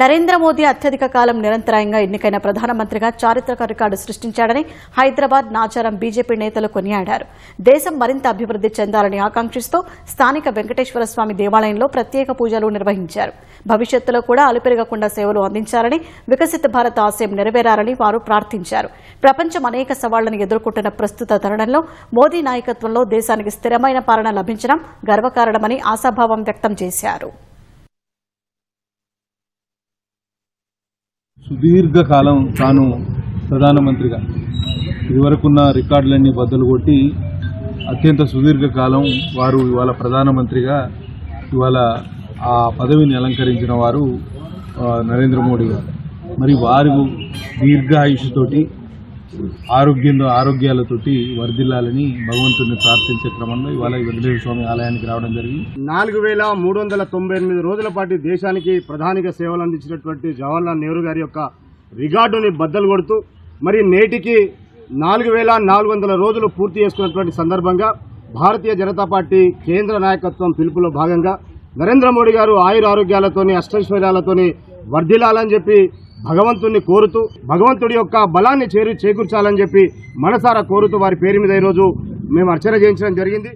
నరేంద్ర మోదీ అత్యధిక కాలం నిరంతరాయంగా ఎన్నికైన ప్రధానమంత్రిగా చారిత్రక రికార్డు సృష్టించాడని హైదరాబాద్ నాచారం బీజేపీ నేతలు కొనియాడారు. దేశం మరింత అభివృద్ది చెందాలని ఆకాంక్షిస్తూ స్థానిక వెంకటేశ్వర స్వామి దేవాలయంలో ప్రత్యేక పూజలు నిర్వహించారు. భవిష్యత్తులో కూడా అలుపెరగకుండా సేవలు అందించాలని, వికసిత భారత్ ఆశయం నెరవేరాలని వారు ప్రార్థించారు. ప్రపంచం అనేక సవాళ్లను ఎదుర్కొంటున్న ప్రస్తుత తరుణంలో మోదీ నాయకత్వంలో దేశానికి స్థిరమైన పాలన లభించడం గర్వకారణమని ఆశాభావం వ్యక్తం చేశారు. సుదీర్ఘకాలం తాను ప్రధానమంత్రిగా ఇదివరకున్న రికార్డులన్నీ బద్దలు కొట్టి అత్యంత సుదీర్ఘకాలం వారు ఇవాళ ప్రధానమంత్రిగా ఇవాళ ఆ పదవిని అలంకరించిన వారు నరేంద్ర మోడీ గారు. మరి వారు దీర్ఘాయుషుతోటి ఆరోగ్యాలతోటి వర్ధిల్లాలని భగవంతుడిని ప్రార్థించే క్రమంలో ఇవాళ వెంకటేశ్వర స్వామి ఆలయానికి రావడం జరిగింది. 4398 రోజుల పాటు దేశానికి ప్రధానిగా సేవలు అందించినటువంటి జవహర్లాల్ నెహ్రూ గారి యొక్క రికార్డుని బద్దలు కొడుతూ మరి నేటికి 4400 రోజులు పూర్తి చేసుకున్నటువంటి సందర్భంగా భారతీయ జనతా పార్టీ కేంద్ర నాయకత్వం పిలుపులో భాగంగా నరేంద్ర మోడీ గారు ఆయురారోగ్యాలతోని అష్టైశ్వర్యాలతోని వర్ధిల్లాలని చెప్పి భగవంతుడిని కోరుతూ భగవంతుడి యొక్క బలాన్ని చేకూర్చాలని చెప్పి మనసారా కోరుతూ వారి పేరు మీద ఈరోజు మేము అర్చన చేయించడం జరిగింది.